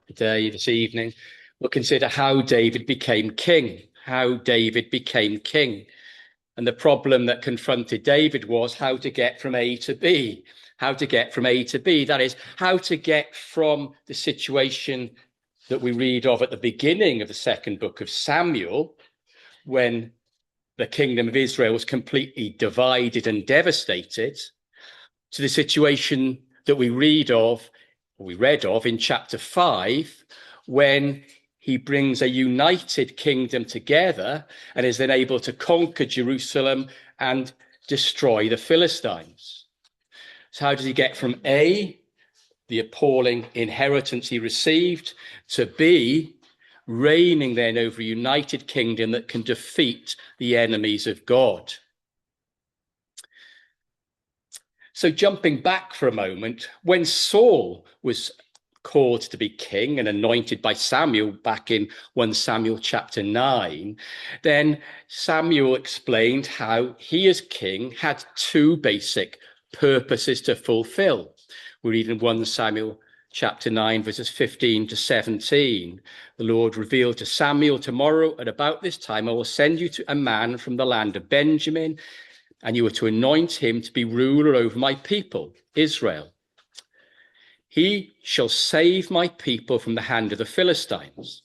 Today, this evening, we'll consider how David became king. How David became king. And the problem that confronted David was how to get from A to B. How to get from A to B. That is, how to get from the situation that we read of at the beginning of the second book of Samuel, when the kingdom of Israel was completely divided and devastated, to the situation that we read of, or we read of in chapter 5, when he brings a united kingdom together and is then able to conquer Jerusalem and destroy the Philistines. So how does he get from A, the appalling inheritance he received, to B, reigning then over a united kingdom that can defeat the enemies of God? So jumping back for a moment, when Saul was called to be king and anointed by Samuel back in 1 Samuel chapter 9, then Samuel explained how he as king had two basic purposes to fulfill. We read in 1 Samuel chapter 9, verses 15 to 17. The Lord revealed to Samuel, tomorrow at about this time, I will send you to a man from the land of Benjamin, and you are to anoint him to be ruler over my people, Israel. He shall save my people from the hand of the Philistines.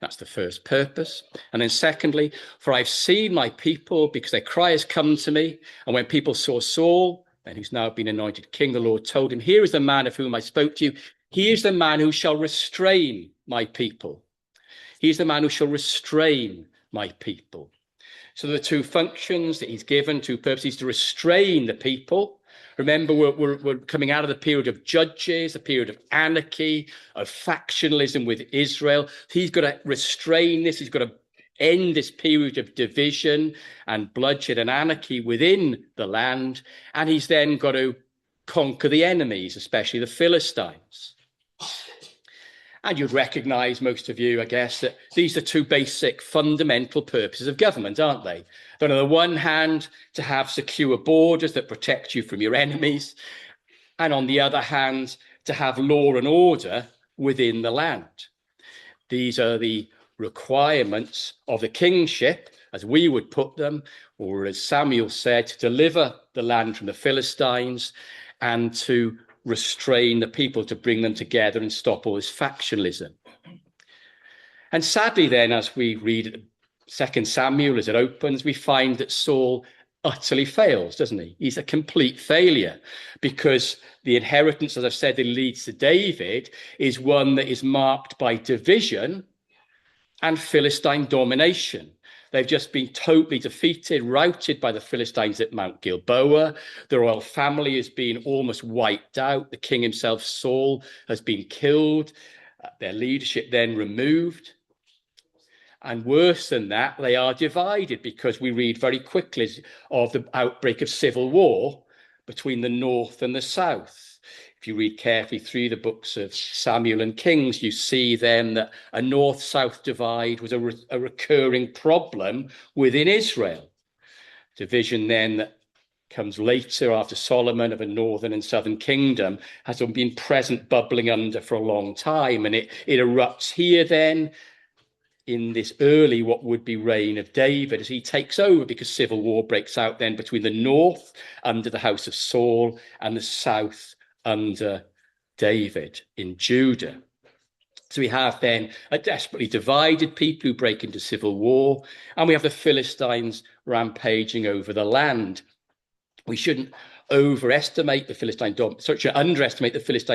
That's the first purpose. And then secondly, for I've seen my people because their cry has come to me. And when people saw Saul, and who's now been anointed king, the Lord told him, here is the man of whom I spoke to you. He is the man who shall restrain my people. He is the man who shall restrain my people. So the two functions that he's given, two purposes: to restrain the people. Remember, we're coming out of the period of judges, the period of anarchy, of factionalism with Israel. He's got to restrain this. He's got to end this period of division and bloodshed and anarchy within the land. And he's then got to conquer the enemies, especially the Philistines. And you'd recognize, most of you, I guess, that these are two basic fundamental purposes of government, aren't they? That on the one hand, to have secure borders that protect you from your enemies, and on the other hand, to have law and order within the land. These are the requirements of the kingship, as we would put them, or as Samuel said, to deliver the land from the Philistines and to restrain the people, to bring them together and stop all this factionalism. And sadly then, as we read 2 Samuel as it opens, we find that Saul utterly fails, doesn't he? He's a complete failure, because the inheritance, as I've said, that leads to David is one that is marked by division and Philistine domination. They've just been totally defeated, routed by the Philistines at Mount Gilboa. The royal family has been almost wiped out. The king himself, Saul, has been killed. Their leadership then removed. And worse than that, they are divided, because we read very quickly of the outbreak of civil war between the north and the south. If you read carefully through the books of Samuel and Kings, you see then that a north-south divide was a recurring problem within Israel. Division then that comes later after Solomon of a northern and southern kingdom has been present, bubbling under for a long time. And it erupts here then in this early, what would be reign of David, as he takes over, because civil war breaks out then between the north under the house of Saul and the south under David in Judah. So we have then a desperately divided people who break into civil war, and we have the Philistines rampaging over the land. We shouldn't underestimate the Philistine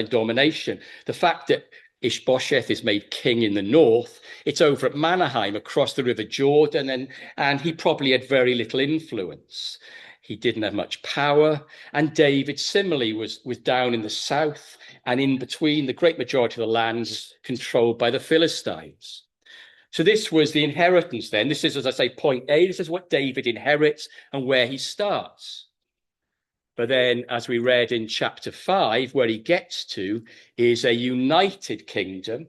domination. The fact that Ishbosheth is made king in the north, it's over at Mahanaim across the River Jordan, and he probably had very little influence. He didn't have much power. And David similarly was down in the south, and in between, the great majority of the lands controlled by the Philistines. So this was the inheritance then. This is, as I say, point A. This is what David inherits and where he starts. But then, as we read in chapter 5, where he gets to is a united kingdom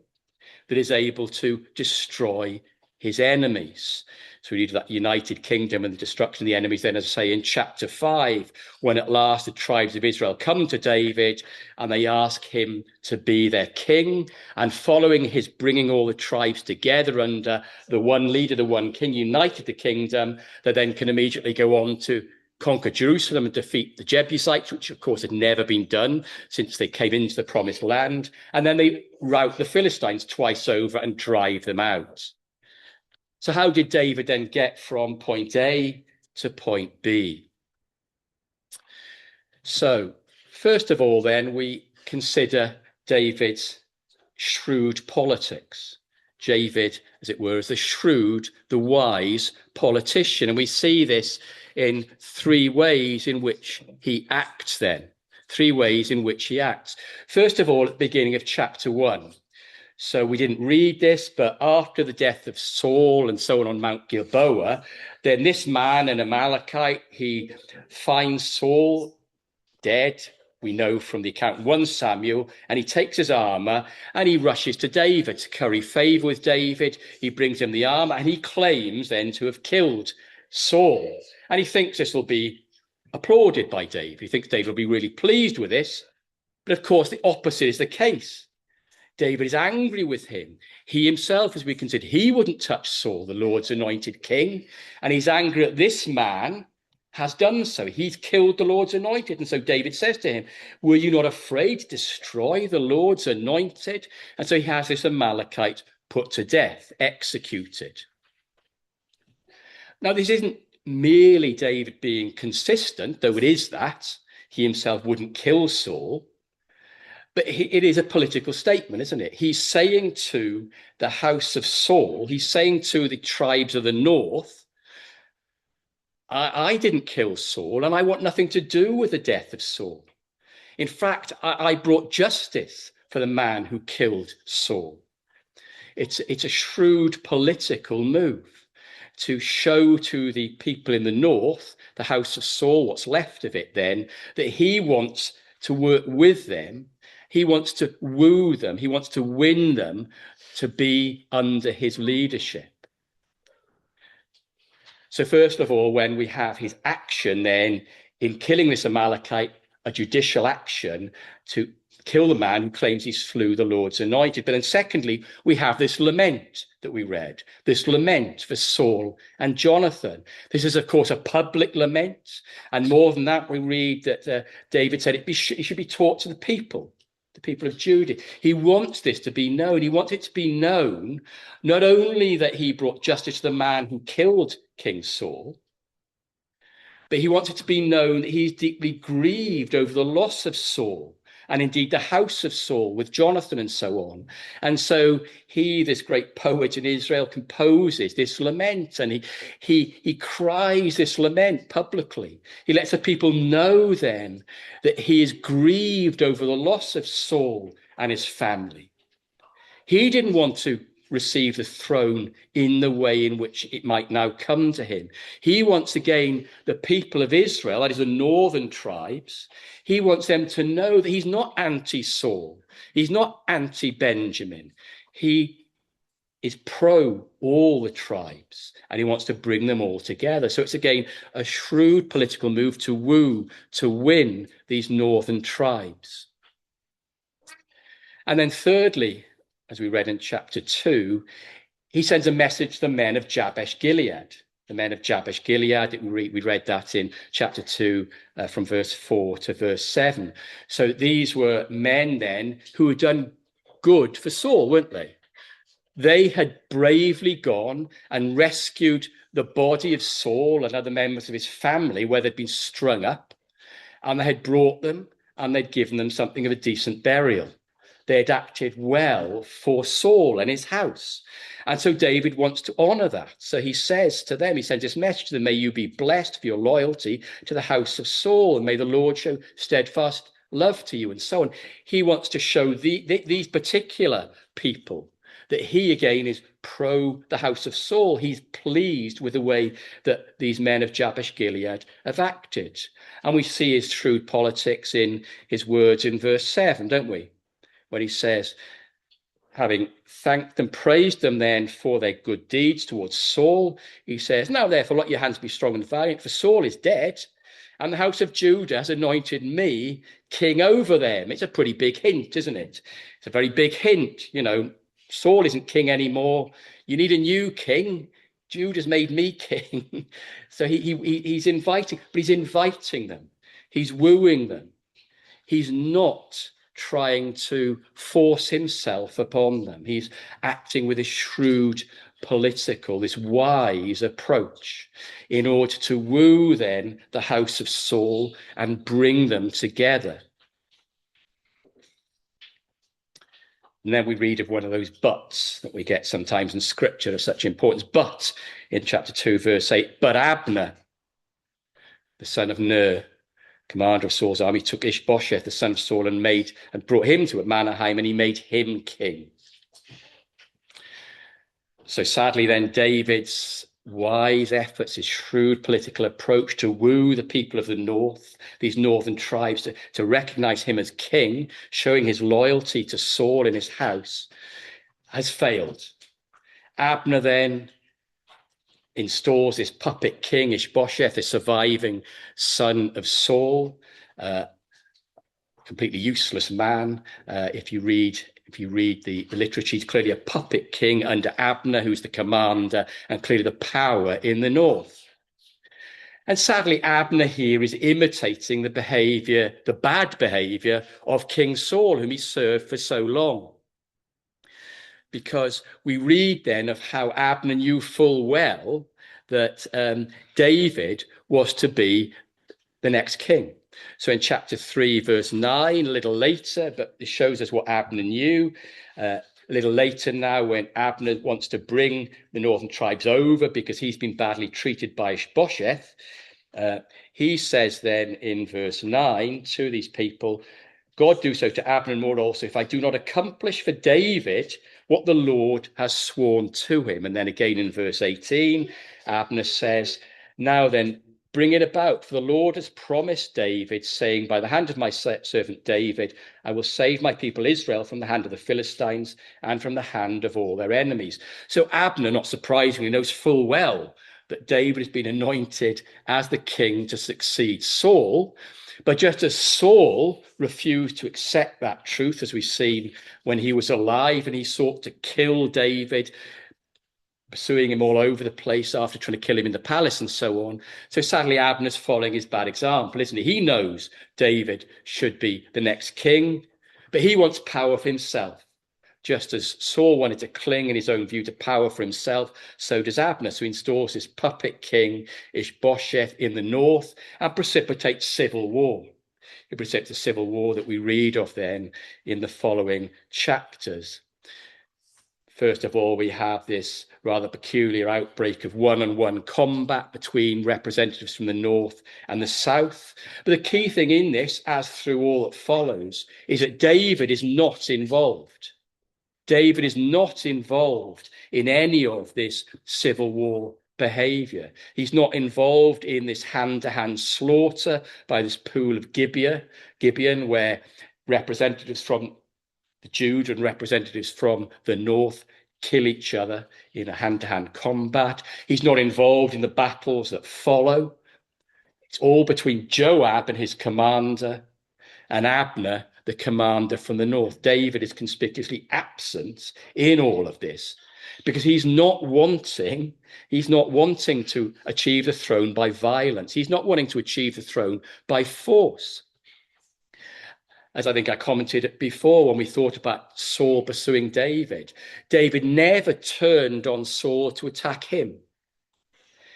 that is able to destroy his enemies. So we read that united kingdom and the destruction of the enemies. Then, as I say, in chapter 5, when at last the tribes of Israel come to David and they ask him to be their king, and following his bringing all the tribes together under the one leader, the one king, united the kingdom, they then can immediately go on to conquer Jerusalem and defeat the Jebusites, which of course had never been done since they came into the promised land. And then they rout the Philistines twice over and drive them out. So how did David then get from point A to point B? So first of all, then we consider David's shrewd politics. David, as it were, is the shrewd, the wise politician. And we see this in three ways in which he acts then. Three ways in which he acts. First of all, at the beginning of chapter 1. So we didn't read this, but after the death of Saul and so on Mount Gilboa, then this man, an Amalekite, he finds Saul dead. We know from the account 1 Samuel, and he takes his armor and he rushes to David to curry favor with David. He brings him the armor and he claims then to have killed Saul. And he thinks this will be applauded by David. He thinks David will be really pleased with this. But of course, the opposite is the case. David is angry with him. He himself, as we consider, he wouldn't touch Saul, the Lord's anointed king. And he's angry that this man has done so. He's killed the Lord's anointed. And so David says to him, were you not afraid to destroy the Lord's anointed? And so he has this Amalekite put to death, executed. Now, this isn't merely David being consistent, though it is that. He himself wouldn't kill Saul. But it is a political statement, isn't it? He's saying to the house of Saul, he's saying to the tribes of the north, I didn't kill Saul, and I want nothing to do with the death of Saul. In fact, I brought justice for the man who killed Saul. It's a shrewd political move to show to the people in the north, the house of Saul, what's left of it then, that he wants to work with them. He wants to woo them. He wants to win them to be under his leadership. So first of all, when we have his action then in killing this Amalekite, a judicial action to kill the man who claims he slew the Lord's anointed. But then secondly, we have this lament that we read, this lament for Saul and Jonathan. This is, of course, a public lament. And more than that, we read that David said it should be taught to the people of Judah. He wants this to be known. He wants it to be known not only that he brought justice to the man who killed King Saul, but he wants it to be known that he's deeply grieved over the loss of Saul, and indeed the house of Saul with Jonathan and so on. And so he, this great poet in Israel, composes this lament, and he cries this lament publicly. He lets the people know then that he is grieved over the loss of Saul and his family. He didn't want to receive the throne in the way in which it might now come to him. He wants again the people of Israel, that is the northern tribes, he wants them to know that he's not anti-Saul, he's not anti-Benjamin. He is pro all the tribes, and he wants to bring them all together. So it's again a shrewd political move to woo, to win these northern tribes. And then thirdly, as we read in chapter 2, he sends a message to the men of Jabesh Gilead. The men of Jabesh Gilead, we read that in chapter 2 from verse 4 to verse 7. So these were men then who had done good for Saul, weren't they? They had bravely gone and rescued the body of Saul and other members of his family where they'd been strung up, and they had brought them and they'd given them something of a decent burial. They had acted well for Saul and his house. And so David wants to honor that. So he says to them, he sends this message to them, may you be blessed for your loyalty to the house of Saul, and may the Lord show steadfast love to you, and so on. He wants to show these particular people that he again is pro the house of Saul. He's pleased with the way that these men of Jabesh Gilead have acted. And we see his shrewd politics in his words in verse 7, don't we? When he says, having thanked and praised them then for their good deeds towards Saul, he says, now therefore let your hands be strong and valiant, for Saul is dead, and the house of Judah has anointed me king over them. It's a pretty big hint, isn't it? It's a very big hint. You know, Saul isn't king anymore. You need a new king. Judah's made me king. So he's inviting, but he's inviting them. He's wooing them. He's not trying to force himself upon them. He's acting with a shrewd political, this wise approach in order to woo then the house of Saul and bring them together. And then we read of one of those buts that we get sometimes in scripture of such importance. But in chapter 2, verse 8, but Abner, the son of Ner, commander of Saul's army, took Ishbosheth, the son of Saul, and brought him to Mahanaim, and he made him king. So sadly then, David's wise efforts, his shrewd political approach to woo the people of the north, these northern tribes, to recognize him as king, showing his loyalty to Saul in his house, has failed. Abner then installs this puppet king, Ishbosheth, a surviving son of Saul, completely useless man. If you read the literature, he's clearly a puppet king under Abner, who's the commander and clearly the power in the north. And sadly, Abner here is imitating the bad behavior of King Saul, whom he served for so long. Because we read then of how Abner knew full well that David was to be the next king. So in chapter 3, verse 9, a little later, but it shows us what Abner knew. A little later now, when Abner wants to bring the northern tribes over because he's been badly treated by Ishbosheth, he says then in verse 9 to these people, God do so to Abner and more also, if I do not accomplish for David what the Lord has sworn to him. And then again in verse 18, Abner says, now then, bring it about, for the Lord has promised David, saying, by the hand of my servant David, I will save my people Israel from the hand of the Philistines and from the hand of all their enemies. So Abner, not surprisingly, knows full well that David has been anointed as the king to succeed Saul. But just as Saul refused to accept that truth, as we've seen when he was alive and he sought to kill David, pursuing him all over the place after trying to kill him in the palace and so on. So sadly, Abner's following his bad example, isn't he? He knows David should be the next king, but he wants power for himself. Just as Saul wanted to cling in his own view to power for himself, so does Abner. So he installs this puppet king, Ishbosheth, in the north and precipitates civil war. It precipitates a civil war that we read of then in the following chapters. First of all, we have this rather peculiar outbreak of one-on-one combat between representatives from the north and the south. But the key thing in this, as through all that follows, is that David is not involved. David is not involved in any of this civil war behavior. He's not involved in this hand-to-hand slaughter by this pool of Gibeon, where representatives from the Judah and representatives from the north kill each other in a hand-to-hand combat. He's not involved in the battles that follow. It's all between Joab and his commander and Abner, the commander from the north. David is conspicuously absent in all of this because he's not wanting to achieve the throne by violence. He's not wanting to achieve the throne by force. As I think I commented before when we thought about Saul pursuing David, David never turned on Saul to attack him.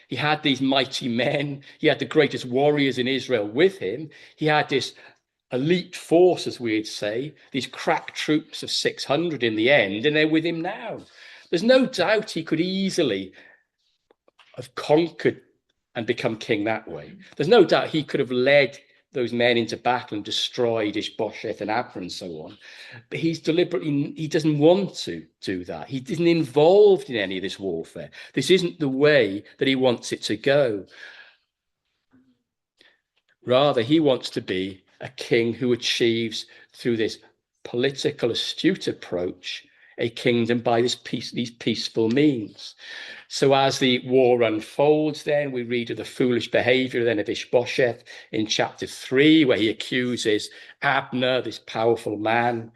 He had these mighty men. He had the greatest warriors in Israel with him. He had this elite force, as we'd say, these crack troops of 600 in the end, and they're with him now. There's no doubt he could easily have conquered and become king that way. There's no doubt he could have led those men into battle and destroyed Ishbosheth and Abner and so on. But he doesn't want to do that. He isn't involved in any of this warfare. This isn't the way that he wants it to go. Rather, he wants to be a king who achieves, through this political astute approach, a kingdom by these peaceful means. So as the war unfolds, then we read of the foolish behavior then of Ishbosheth in chapter 3, where he accuses Abner, this powerful man,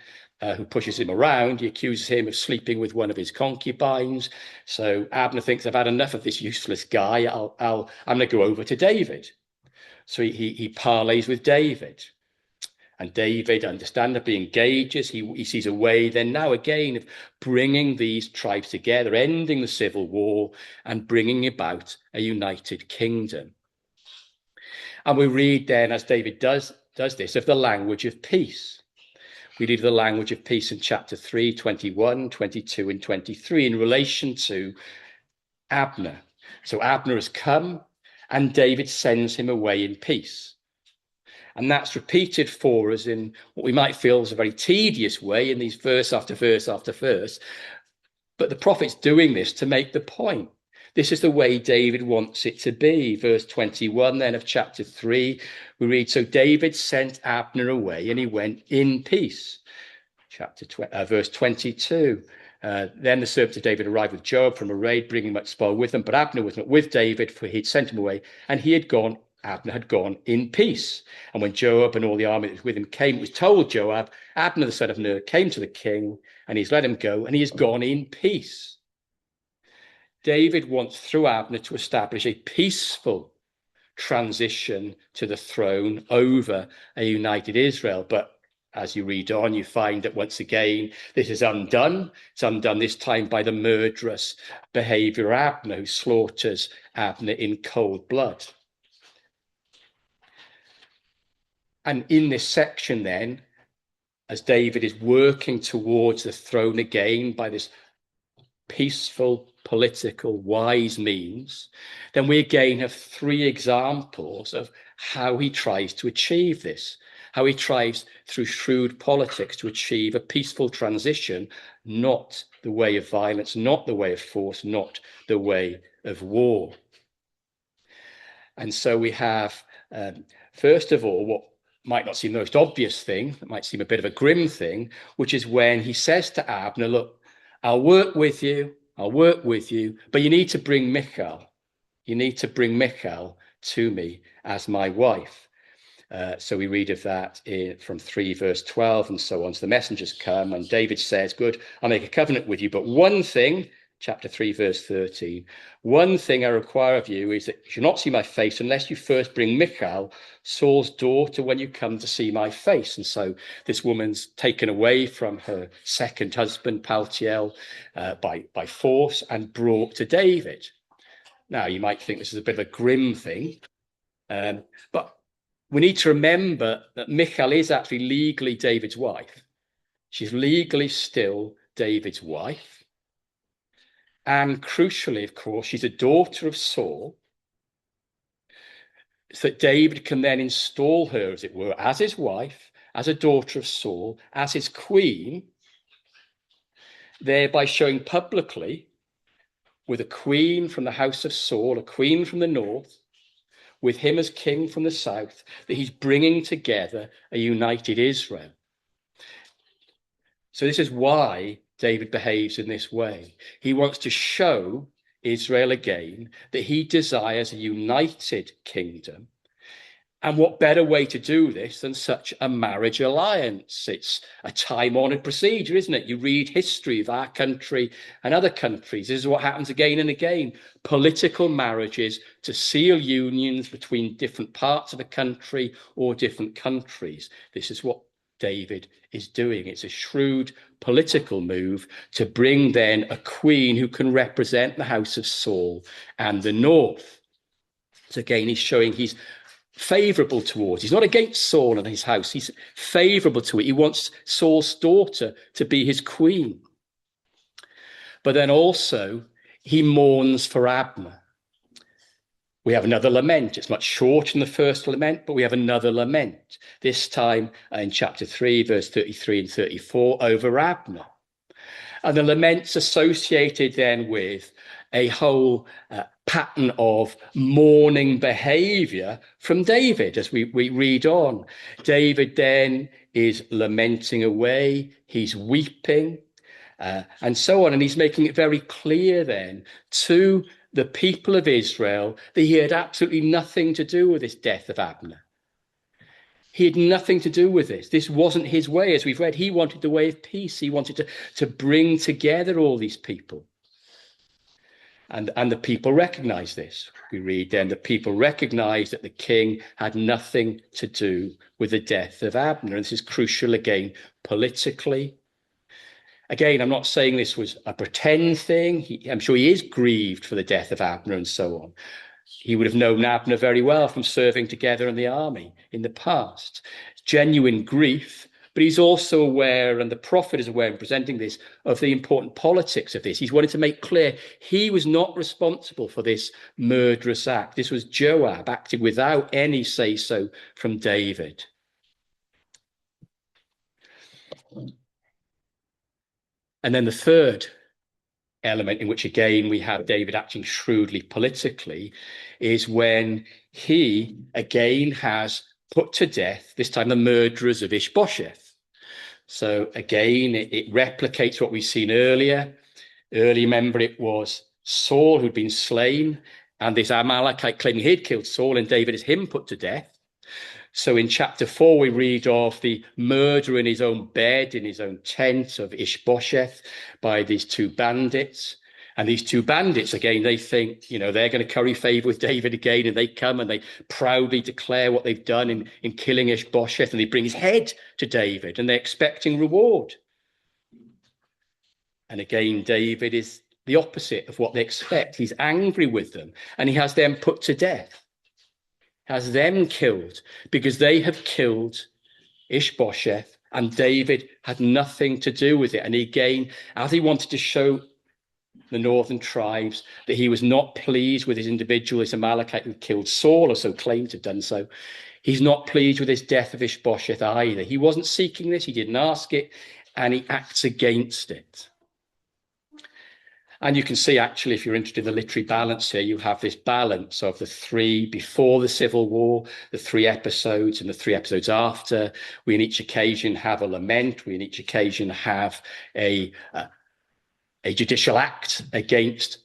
who pushes him around. He accuses him of sleeping with one of his concubines. So Abner thinks, I've had enough of this useless guy. I'm going to go over to David. So he parleys with David. And David, understandably, engages. He sees a way then now again of bringing these tribes together, ending the civil war and bringing about a united kingdom. And we read then, as David does this, of the language of peace. We read the language of peace in chapter 3, 21, 22, and 23 in relation to Abner. So Abner has come and David sends him away in peace. And that's repeated for us in what we might feel is a very tedious way in these verse after verse after verse. But the prophet's doing this to make the point. This is the way David wants it to be. Verse 21 then of chapter 3, we read, so David sent Abner away and he went in peace. Verse 22, then the servants of David arrived with Joab from a raid, bringing much spoil with them. But Abner was not with David, for he'd sent him away, and Abner had gone in peace. And when Joab and all the army that was with him came, it was told Joab, Abner the son of Ner came to the king, and he's let him go, and he has gone in peace. David wants through Abner to establish a peaceful transition to the throne over a united Israel. But as you read on, you find that once again, this is undone. It's undone this time by the murderous behavior of Abner, who slaughters Abner in cold blood. And in this section then, as David is working towards the throne again by this peaceful, political, wise means, then we again have three examples of how he tries to achieve this, how he tries through shrewd politics to achieve a peaceful transition, not the way of violence, not the way of force, not the way of war. And so we have, first of all, what might not seem the most obvious thing, it might seem a bit of a grim thing, which is when he says to Abner, look, I'll work with you, but you need to bring Michal. You need to bring Michal to me as my wife. So we read of that from 3 verse 12 and so on. So the messengers come and David says, good, I'll make a covenant with you, but one thing, chapter 3 verse 13, one thing I require of you is that you should not see my face unless you first bring Michal, Saul's daughter, when you come to see my face. And so this woman's taken away from her second husband, Paltiel, by force and brought to David. Now, you might think this is a bit of a grim thing, but we need to remember that Michal is actually legally David's wife. She's legally still David's wife. And crucially, of course, she's a daughter of Saul, so that David can then install her, as it were, as his wife, as a daughter of Saul, as his queen, thereby showing publicly, with a queen from the house of Saul, a queen from the north, with him as king from the south, that he's bringing together a united Israel. So this is why David behaves in this way. He wants to show Israel again that he desires a united kingdom. And what better way to do this than such a marriage alliance? It's a time-honored procedure, isn't it? You read history of our country and other countries. This is what happens again and again. Political marriages to seal unions between different parts of a country or different countries. This is what David is doing. It's a shrewd political move to bring then a queen who can represent the house of Saul and the north. So again, he's showing he's favorable towards. He's not against Saul and his house. He's favorable to it. He wants Saul's daughter to be his queen. But then also he mourns for Abner. We have another lament. It's much shorter than the first lament, but we have another lament, this time in chapter 3, verse 33 and 34, over Abner. And the lament's associated then with a whole pattern of mourning behavior from David as we read on. David then is lamenting away, he's weeping, and so on. And he's making it very clear then to the people of Israel that he had absolutely nothing to do with this death of Abner. He had nothing to do with this. This wasn't his way, as we've read. He wanted the way of peace. He wanted to bring together all these people. And the people recognize this. We read then, the people recognized that the king had nothing to do with the death of Abner. And this is crucial again, politically. Again, I'm not saying this was a pretend thing. I'm sure he is grieved for the death of Abner and so on. He would have known Abner very well from serving together in the army in the past. Genuine grief, but he's also aware, and the prophet is aware in presenting this, of the important politics of this. He's wanted to make clear he was not responsible for this murderous act. This was Joab acting without any say-so from David. And then the third element in which, again, we have David acting shrewdly politically is when he, again, has put to death, this time the murderers of Ishbosheth. So again, it replicates what we've seen earlier. Remember, it was Saul who'd been slain, and this Amalekite claiming he'd killed Saul, and David is him put to death. So in chapter 4, we read of the murder in his own bed, in his own tent of Ishbosheth by these two bandits. And these two bandits, again, they think, they're going to curry favor with David again. And they come and they proudly declare what they've done in killing Ishbosheth. And they bring his head to David and they're expecting reward. And again, David is the opposite of what they expect. He's angry with them and he has them put to death. Has them killed because they have killed Ishbosheth and David had nothing to do with it. And again, as he wanted to show the northern tribes that he was not pleased with his individual, this Amalekite who killed Saul, or so claimed to have done so, he's not pleased with his death of Ishbosheth either. He wasn't seeking this, he didn't ask it, and he acts against it. And you can see, actually, if you're interested in the literary balance here, you have this balance of the three before the Civil War, the 3 episodes, and the 3 episodes after. We, in each occasion, have a lament. We, in each occasion, have a judicial act against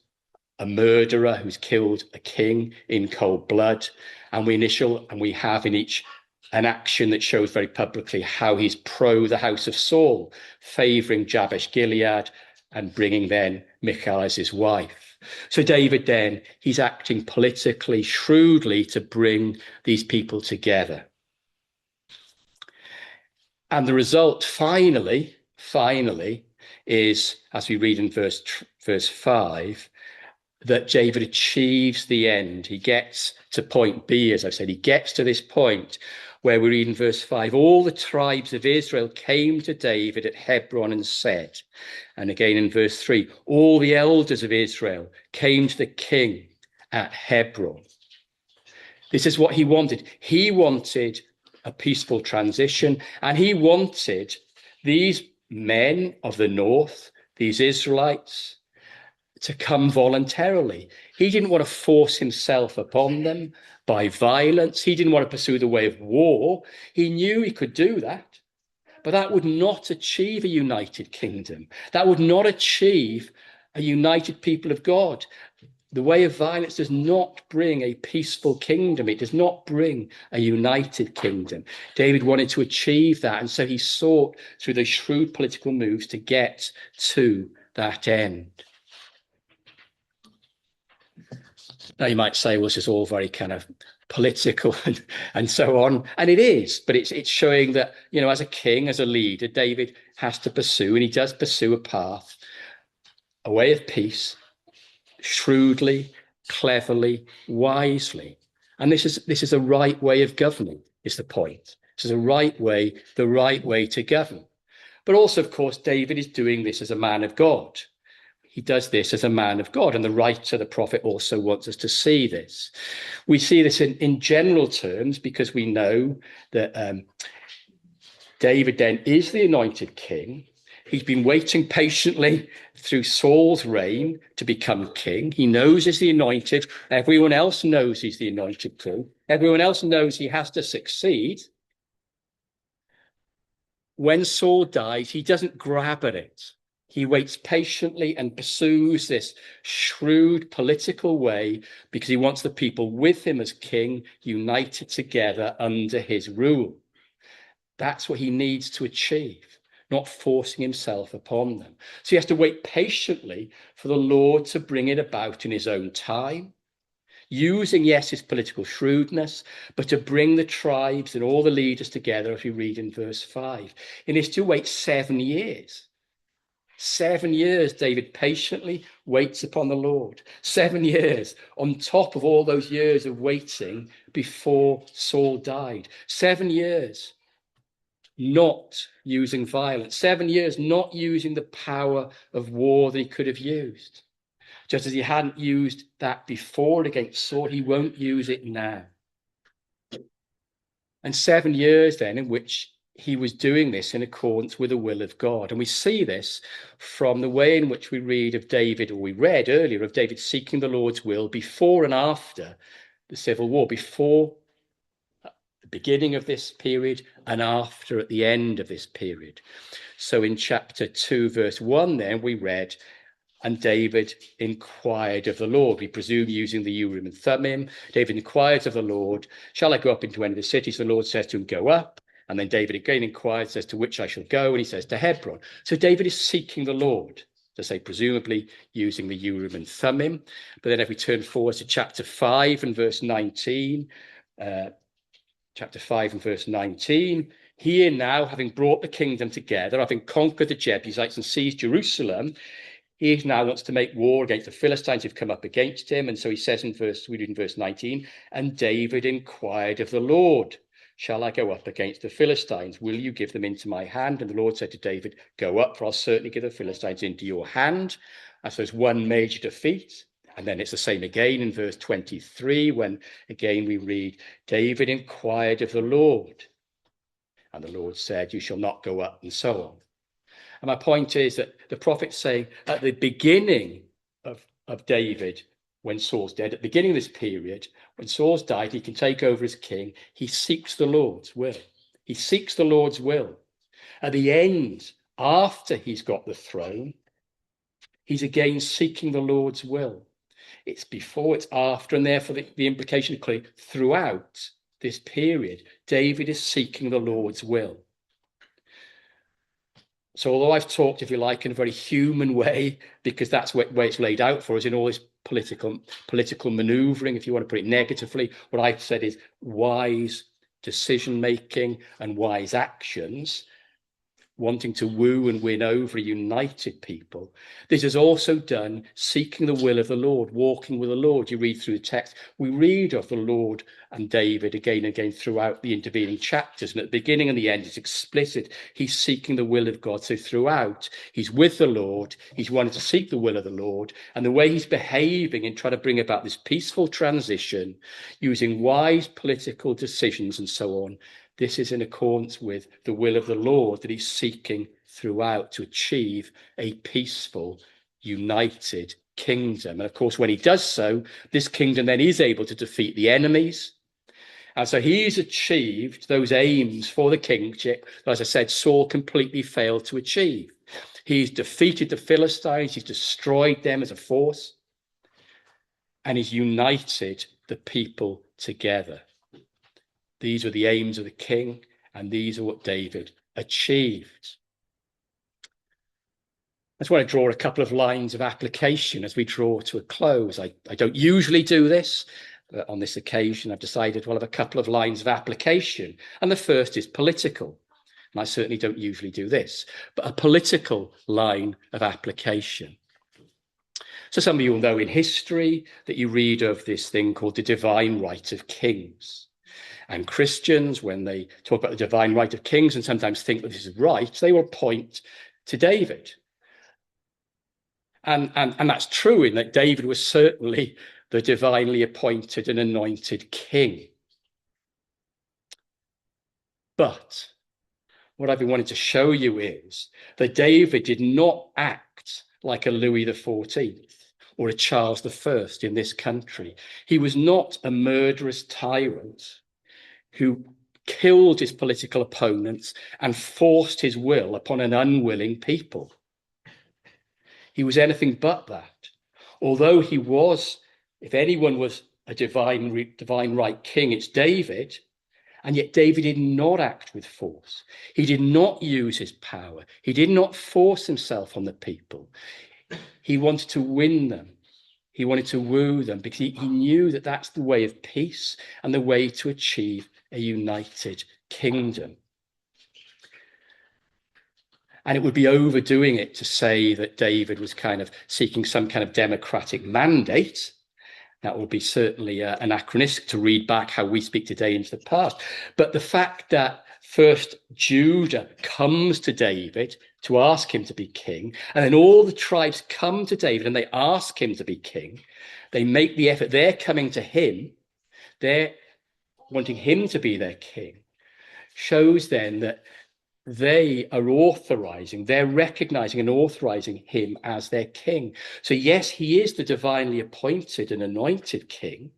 a murderer who's killed a king in cold blood. And we have in each an action that shows very publicly how he's pro the house of Saul, favouring Jabesh Gilead, and bringing then Michal as his wife. So David then, he's acting politically, shrewdly to bring these people together. And the result finally is, as we read in verse 5, that David achieves the end. He gets to point B, as I've said, he gets to this point where we read in verse 5, all the tribes of Israel came to David at Hebron and said, and again in verse 3, all the elders of Israel came to the king at Hebron. This is what he wanted. He wanted a peaceful transition, and he wanted these men of the north, these Israelites, to come voluntarily. He didn't want to force himself upon them by violence. He didn't want to pursue the way of war. He knew he could do that, but that would not achieve a united kingdom. That would not achieve a united people of God. The way of violence does not bring a peaceful kingdom. It does not bring a united kingdom. David wanted to achieve that, and so he sought through those shrewd political moves to get to that end. Now you might say, well, this is all very kind of political and so on. And it is, but it's showing that, as a king, as a leader, David has to pursue, and he does pursue a path, a way of peace, shrewdly, cleverly, wisely. And this is the right way of governing, is the point. This is the right way to govern. But also, of course, David is doing this as a man of God. He does this as a man of God, and the writer, the prophet, also wants us to see this. We see this in general terms because we know that David then is the anointed king. He's been waiting patiently through Saul's reign to become king. He knows he's the anointed. Everyone else knows he's the anointed king. Everyone else knows he has to succeed. When Saul dies, he doesn't grab at it. He waits patiently and pursues this shrewd political way because he wants the people with him as king, united together under his rule. That's what he needs to achieve, not forcing himself upon them. So he has to wait patiently for the Lord to bring it about in his own time, using, yes, his political shrewdness, but to bring the tribes and all the leaders together, as we read in verse 5. He needs to wait 7 years. 7 years, David patiently waits upon the Lord. 7 years on top of all those years of waiting before Saul died. 7 years not using violence. 7 years not using the power of war that he could have used. Just as he hadn't used that before against Saul, he won't use it now. And 7 years then in which he was doing this in accordance with the will of God. And we see this from the way in which we read of David, or we read earlier of David seeking the Lord's will before and after the civil war, before the beginning of this period and after at the end of this period. So in chapter 2, verse 1, then we read, and David inquired of the Lord. We presume using the Urim and Thummim. David inquired of the Lord, shall I go up into any of the cities? The Lord says to him, go up. And then David again inquires as to which I shall go. And he says to Hebron. So David is seeking the Lord, to say, presumably using the Urim and Thummim. But then if we turn forward to chapter 5 and verse 19, chapter 5 and verse 19, here now, having brought the kingdom together, having conquered the Jebusites and seized Jerusalem, he now wants to make war against the Philistines who've come up against him. And so he says we read in verse 19, and David inquired of the Lord, shall I go up against the Philistines? Will you give them into my hand? And the Lord said to David, go up, for I'll certainly give the Philistines into your hand. And so there's one major defeat. And then it's the same again in verse 23, when again we read, David inquired of the Lord. And the Lord said, you shall not go up, and so on. And my point is that the prophet's saying at the beginning of David, when Saul's dead, at the beginning of this period, when Saul's died, he can take over as king. He seeks the Lord's will. He seeks the Lord's will. At the end, after he's got the throne, he's again seeking the Lord's will. It's before, it's after, and therefore the implication is clear. Throughout this period, David is seeking the Lord's will. So although I've talked, if you like, in a very human way, because that's the way it's laid out for us in all this political maneuvering, if you want to put it negatively, what I've said is wise decision-making and wise actions, wanting to woo and win over a united people. This is also done seeking the will of the Lord, walking with the Lord. You read through the text, we read of the Lord and David again and again throughout the intervening chapters. And at the beginning and the end, it's explicit. He's seeking the will of God. So throughout, he's with the Lord. He's wanting to seek the will of the Lord. And the way he's behaving and trying to bring about this peaceful transition, using wise political decisions and so on, this is in accordance with the will of the Lord that he's seeking throughout to achieve a peaceful, united kingdom. And of course, when he does so, this kingdom then is able to defeat the enemies. And so he's achieved those aims for the kingship that, as I said, Saul completely failed to achieve. He's defeated the Philistines, he's destroyed them as a force, and he's united the people together. These were the aims of the king, and these are what David achieved. I just want to draw a couple of lines of application as we draw to a close. I don't usually do this, but on this occasion I've decided we'll have a couple of lines of application. And the first is political. And I certainly don't usually do this, but a political line of application. So some of you will know in history that you read of this thing called the divine right of kings. And Christians, when they talk about the divine right of kings and sometimes think that this is right, they will point to David. And that's true in that David was certainly the divinely appointed and anointed king. But what I've been wanting to show you is that David did not act like a Louis XIV or a Charles I in this country. He was not a murderous tyrant who killed his political opponents and forced his will upon an unwilling people. He was anything but that. Although he was, if anyone was a divine right king, it's David. And yet David did not act with force. He did not use his power. He did not force himself on the people. He wanted to win them. He wanted to woo them because he knew that that's the way of peace and the way to achieve a united kingdom. And it would be overdoing it to say that David was kind of seeking some kind of democratic mandate. That would be certainly anachronistic to read back how we speak today into the past. But the fact that first Judah comes to David to ask him to be king, and then all the tribes come to David and they ask him to be king, they make the effort, they're coming to him, they're wanting him to be their king, shows then that they are they're recognizing and authorizing him as their king. So yes, he is the divinely appointed and anointed king,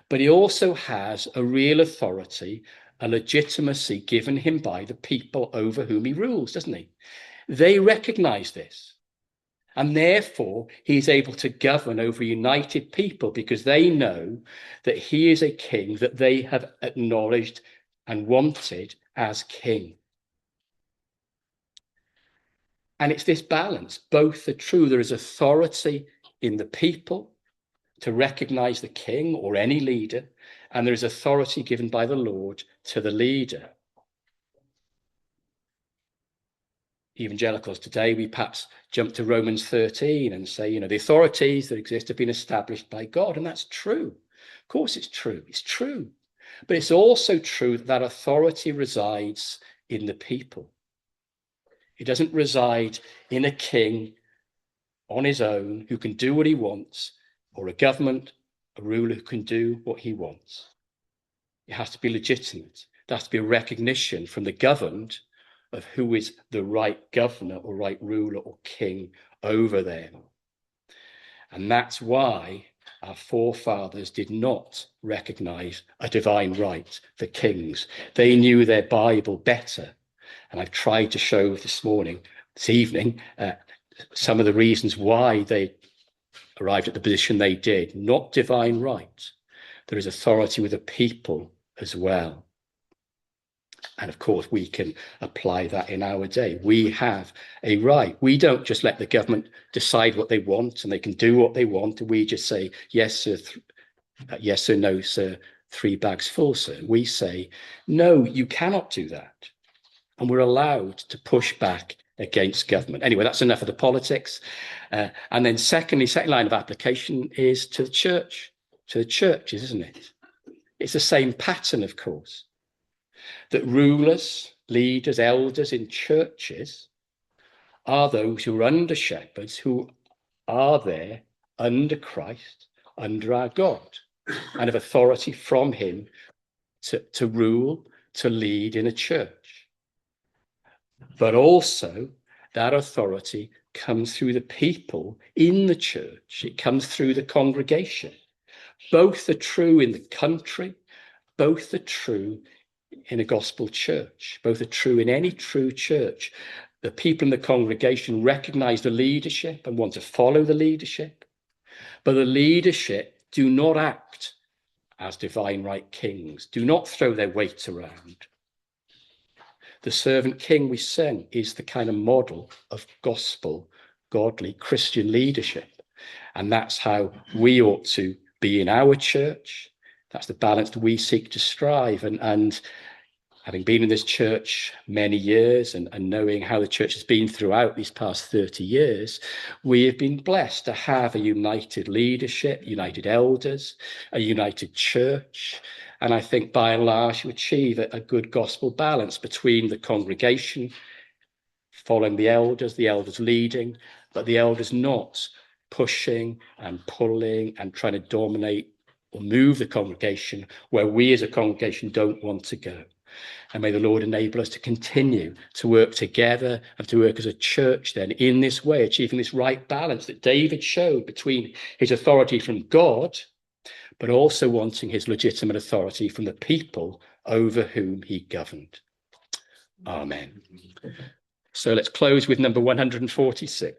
but he also has a real authority, a legitimacy given him by the people over whom he rules, doesn't he? They recognize this, and therefore he is able to govern over a united people because they know that he is a king that they have acknowledged and wanted as king. And it's this balance. Both are true. There is authority in the people to recognize the king or any leader, and there is authority given by the Lord to the leader. Evangelicals today, we perhaps jump to Romans 13 and say, the authorities that exist have been established by God, and that's true. Of course it's true. It's true. But it's also true that that authority resides in the people. It doesn't reside in a king on his own who can do what he wants, or a government, a ruler who can do what he wants. It has to be legitimate. There has to be a recognition from the governed of who is the right governor or right ruler or king over them. And that's why our forefathers did not recognize a divine right for kings. They knew their Bible better. And I've tried to show this evening, some of the reasons why they arrived at the position they did. Not divine right. There is authority with the people as well. And of course, we can apply that in our day. We have a right. We don't just let the government decide what they want and they can do what they want. And we just say, yes, sir, yes or no, sir, 3 bags full, sir. We say, no, you cannot do that. And we're allowed to push back against government. Anyway, that's enough of the politics. And then second line of application is to the church, to the churches, isn't it? It's the same pattern, of course. That rulers, leaders, elders in churches are those who are under shepherds, who are there under Christ, under our God, and have authority from him to rule, to lead in a church. But also that authority comes through the people in the church. It comes through the congregation. Both are true in the country, both are true in a gospel church. Both are true in any true church. The people in the congregation recognize the leadership and want to follow the leadership, but the leadership do not act as divine right kings, do not throw their weight around. The servant king we sing is the kind of model of gospel, godly Christian leadership. And that's how we ought to be in our church. That's the balance that we seek to strive. And having been in this church many years and knowing how the church has been throughout these past 30 years, we have been blessed to have a united leadership, united elders, a united church. And I think by and large, you achieve a good gospel balance between the congregation following the elders leading, but the elders not pushing and pulling and trying to dominate or move the congregation where we as a congregation don't want to go. And may the Lord enable us to continue to work together and to work as a church then in this way, achieving this right balance that David showed between his authority from God, but also wanting his legitimate authority from the people over whom he governed. Amen. So let's close with number 146.